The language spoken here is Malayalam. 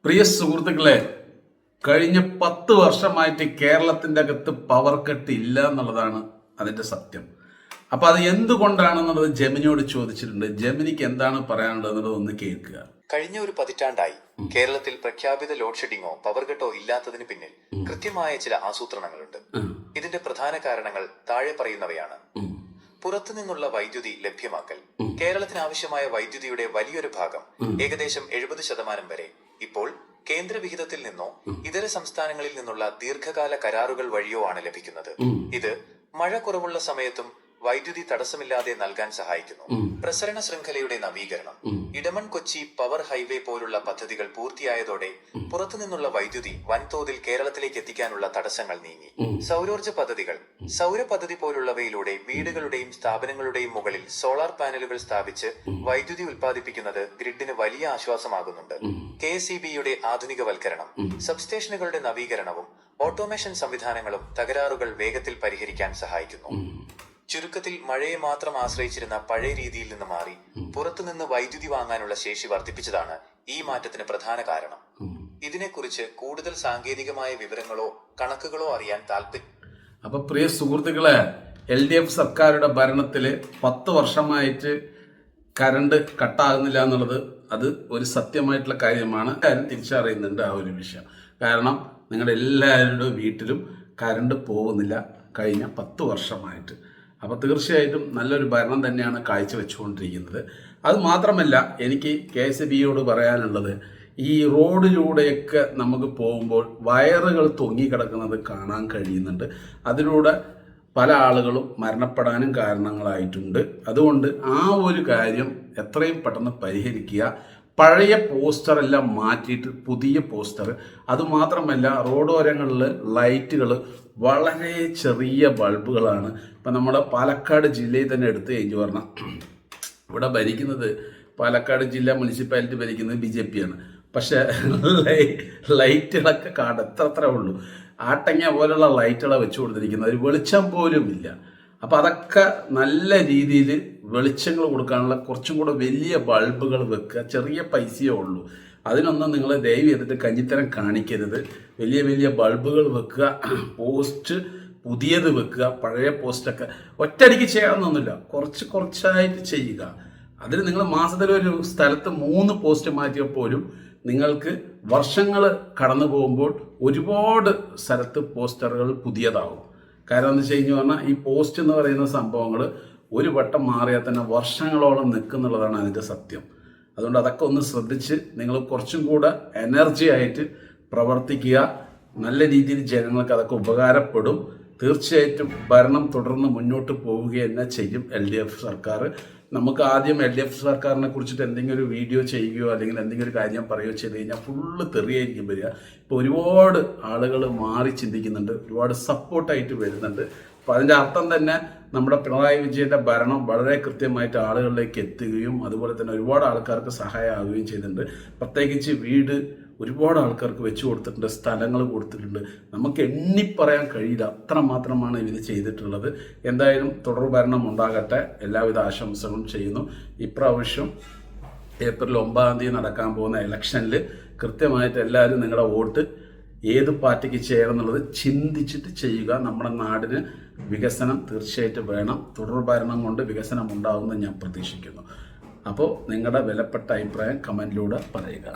പ്രിയ സുഹൃത്തുക്കളെ, കഴിഞ്ഞ 10 വർഷമായിട്ട് കേരളത്തിൻ്റെ അകത്ത് പവർ കട്ട് ഇല്ല എന്നുള്ളതാണ് അതിൻ്റെ സത്യം. അപ്പൊ അത് എന്തുകൊണ്ടാണെന്നുള്ളത് ജെമിനിയോട് ചോദിച്ചിട്ടുണ്ട്. ജെമിനിക്ക് എന്താണ് പറയാനുള്ളത് എന്നുള്ളത് ഒന്ന് കേൾക്കുക. കഴിഞ്ഞ ഒരു പതിറ്റാണ്ടായി കേരളത്തിൽ പ്രഖ്യാപിത ലോഡ് ഷെഡിങ്ങോ പവർ കട്ടോ ഇല്ലാത്തതിന് പിന്നിൽ കൃത്യമായ ചില ആസൂത്രണങ്ങളുണ്ട്. ഇതിന്റെ പ്രധാന കാരണങ്ങൾ താഴെ പറയുന്നവയാണ്. പുറത്തുനിന്നുള്ള വൈദ്യുതി ലഭ്യമാക്കൽ. കേരളത്തിന് ആവശ്യമായ വൈദ്യുതിയുടെ വലിയൊരു ഭാഗം, ഏകദേശം 70% വരെ ഇപ്പോൾ കേന്ദ്ര വിഹിതത്തിൽ നിന്നോ ഇതര സംസ്ഥാനങ്ങളിൽ നിന്നുള്ള ദീർഘകാല കരാറുകൾ വഴിയോ ആണ് ലഭിക്കുന്നത്. ഇത് മഴ കുറവുള്ള സമയത്തും വൈദ്യുതി തടസ്സമില്ലാതെ നൽകാൻ സഹായിക്കുന്നു. പ്രസരണ ശൃംഖലയുടെ നവീകരണം. ഇടമൺ കൊച്ചി പവർ ഹൈവേ പോലുള്ള പദ്ധതികൾ പൂർത്തിയായതോടെ പുറത്തുനിന്നുള്ള വൈദ്യുതി വൻതോതിൽ കേരളത്തിലേക്ക് എത്തിക്കാനുള്ള തടസ്സങ്ങൾ നീങ്ങി. സൗരോർജ്ജ പദ്ധതികൾ. സൗര പദ്ധതി പോലുള്ളവയിലൂടെ വീടുകളുടെയും സ്ഥാപനങ്ങളുടെയും മുകളിൽ സോളാർ പാനലുകൾ സ്ഥാപിച്ച് വൈദ്യുതി ഉൽപ്പാദിപ്പിക്കുന്നത് ഗ്രിഡിന് വലിയ ആശ്വാസമാകുന്നുണ്ട്. KSEBയുടെ ആധുനികവൽക്കരണം. സബ്സ്റ്റേഷനുകളുടെ നവീകരണവും ഓട്ടോമേഷൻ സംവിധാനങ്ങളും തകരാറുകൾ വേഗത്തിൽ പരിഹരിക്കാൻ സഹായിക്കുന്നു. ചുരുക്കത്തിൽ, മഴയെ മാത്രം ആശ്രയിച്ചിരുന്ന പഴയ രീതിയിൽ നിന്ന് മാറി പുറത്തുനിന്ന് വൈദ്യുതി വാങ്ങാനുള്ള ശേഷി വർദ്ധിപ്പിച്ചതാണ് ഈ മാറ്റത്തിന് പ്രധാന കാരണം. ഇതിനെക്കുറിച്ച് കൂടുതൽ സാങ്കേതികമായ വിവരങ്ങളോ കണക്കുകളോ അറിയാൻ താല്പര്യം. അപ്പൊ പ്രിയ സുഹൃത്തുക്കളെ, LDF സർക്കാരുടെ ഭരണത്തില് 10 വർഷമായിട്ട് കറണ്ട് കട്ടാകുന്നില്ല എന്നുള്ളത് അത് ഒരു സത്യമായിട്ടുള്ള കാര്യമാണ്. കാര്യം തിരിച്ചറിയുന്നുണ്ട് ആ ഒരു വിഷയം. കാരണം നിങ്ങളുടെ എല്ലാവരുടെ വീട്ടിലും കറണ്ട് പോകുന്നില്ല കഴിഞ്ഞ 10 വർഷമായിട്ട്. അപ്പോൾ തീർച്ചയായിട്ടും നല്ലൊരു ഭരണം തന്നെയാണ് കാഴ്ചവെച്ചുകൊണ്ടിരിക്കുന്നത്. അത് മാത്രമല്ല, എനിക്ക് KSEBയോട് പറയാനുള്ളത്, ഈ റോഡിലൂടെയൊക്കെ നമുക്ക് പോകുമ്പോൾ വയറുകൾ തൊങ്ങിക്കിടക്കുന്നത് കാണാൻ കഴിയുന്നുണ്ട്. അതിലൂടെ പല ആളുകളും മരണപ്പെടാനും കാരണങ്ങളായിട്ടുണ്ട്. അതുകൊണ്ട് ആ ഒരു കാര്യം എത്രയും പെട്ടെന്ന് പരിഹരിക്കുക. പഴയ പോസ്റ്ററെല്ലാം മാറ്റിയിട്ട് പുതിയ പോസ്റ്റർ. അതുമാത്രമല്ല, റോഡോരങ്ങളിൽ ലൈറ്റുകൾ വളരെ ചെറിയ ബൾബുകളാണ്. ഇപ്പം നമ്മുടെ പാലക്കാട് ജില്ലയിൽ തന്നെ എടുത്തു കഴിഞ്ഞു പറഞ്ഞാൽ, ഇവിടെ ഭരിക്കുന്നത് പാലക്കാട് ജില്ലാ മുനിസിപ്പാലിറ്റി ഭരിക്കുന്നത് BJP ആണ്. പക്ഷെ ലൈറ്റുകളൊക്കെ എത്ര ഉള്ളൂ. ആട്ടങ്ങ പോലുള്ള ലൈറ്റുകളെ വെച്ചു കൊടുത്തിരിക്കുന്നത്, ഒരു വെളിച്ചം പോലും ഇല്ല. അപ്പം അതൊക്കെ നല്ല രീതിയിൽ വെളിച്ചങ്ങൾ കൊടുക്കാനുള്ള കുറച്ചും കൂടെ വലിയ ബൾബുകൾ വെക്കുക. ചെറിയ പൈസയേ ഉള്ളൂ. അതിനൊന്നും നിങ്ങൾ ദയവ് ചെയ്തിട്ട് കഞ്ഞിത്തരം കാണിക്കരുത്. വലിയ വലിയ ബൾബുകൾ വെക്കുക, പോസ്റ്റ് പുതിയത് വെക്കുക. പഴയ പോസ്റ്റൊക്കെ ഒറ്റയടിക്ക് ചെയ്യാമെന്നൊന്നുമില്ല, കുറച്ചായിട്ട് ചെയ്യുക. അതിന് നിങ്ങൾ മാസത്തിലൊരു സ്ഥലത്ത് 3 പോസ്റ്റ് മാറ്റിയാൽ പോലും നിങ്ങൾക്ക് വർഷങ്ങൾ കടന്നു പോകുമ്പോൾ ഒരുപാട് സ്ഥലത്ത് പോസ്റ്ററുകൾ പുതിയതാവും. കാരണം എന്ന് വെച്ച് കഴിഞ്ഞു പറഞ്ഞാൽ, ഈ പോസ്റ്റ് എന്ന് പറയുന്ന സംഭവങ്ങൾ ഒരു വട്ടം മാറിയാൽ തന്നെ വർഷങ്ങളോളം നിൽക്കുന്നുള്ളതാണ് അതിൻ്റെ സത്യം. അതുകൊണ്ട് അതൊക്കെ ഒന്ന് ശ്രദ്ധിച്ച് നിങ്ങൾ കുറച്ചും കൂടെ എനർജി ആയിട്ട് പ്രവർത്തിക്കുക. നല്ല രീതിയിൽ ജനങ്ങൾക്ക് അതൊക്കെ ഉപകാരപ്പെടും. തീർച്ചയായിട്ടും ഭരണം തുടർന്ന് മുന്നോട്ട് പോവുക തന്നെ ചെയ്യും LDF സർക്കാർ. നമുക്ക് ആദ്യം LDF സർക്കാരിനെ കുറിച്ചിട്ട് എന്തെങ്കിലും ഒരു വീഡിയോ ചെയ്യുകയോ അല്ലെങ്കിൽ എന്തെങ്കിലും ഒരു കാര്യം പറയുകയോ ചെയ്ത് കഴിഞ്ഞാൽ ഫുള്ള് തെറിയായിരിക്കും വരിക. ഇപ്പോൾ ഒരുപാട് ആളുകൾ മാറി ചിന്തിക്കുന്നുണ്ട്, ഒരുപാട് സപ്പോർട്ടായിട്ട് വരുന്നുണ്ട്. അപ്പോൾ അതിൻ്റെ അർത്ഥം തന്നെ നമ്മുടെ പിണറായി വിജയൻ്റെ ഭരണം വളരെ കൃത്യമായിട്ട് ആളുകളിലേക്ക് എത്തുകയും അതുപോലെ തന്നെ ഒരുപാട് ആൾക്കാർക്ക് സഹായമാവുകയും ചെയ്തിട്ടുണ്ട്. പ്രത്യേകിച്ച് വീട് ഒരുപാട് ആൾക്കാർക്ക് വെച്ച് കൊടുത്തിട്ടുണ്ട്, സ്ഥലങ്ങൾ കൊടുത്തിട്ടുണ്ട്. നമുക്ക് എണ്ണിപ്പറയാൻ കഴിയില്ല, അത്ര മാത്രമാണ് ഇവർ ചെയ്തിട്ടുള്ളത്. എന്തായാലും തുടർ ഭരണം ഉണ്ടാകട്ടെ, എല്ലാവിധ ആശംസകളും ചെയ്യുന്നു. ഇപ്രാവശ്യം ഏപ്രിൽ 9-ാം തീയതി നടക്കാൻ പോകുന്ന ഇലക്ഷനിൽ കൃത്യമായിട്ട് എല്ലാവരും നിങ്ങളുടെ വോട്ട് ഏത് പാർട്ടിക്ക് ചെയ്യണം എന്നുള്ളത് ചിന്തിച്ചിട്ട് ചെയ്യുക. നമ്മുടെ നാടിന് വികസനം തീർച്ചയായിട്ടും വേണം. തുടർ ഭരണം കൊണ്ട് വികസനം ഉണ്ടാവുമെന്ന് ഞാൻ പ്രതീക്ഷിക്കുന്നു. അപ്പോൾ നിങ്ങളുടെ വിലപ്പെട്ട അഭിപ്രായം കമൻറ്റിലൂടെ പറയുക.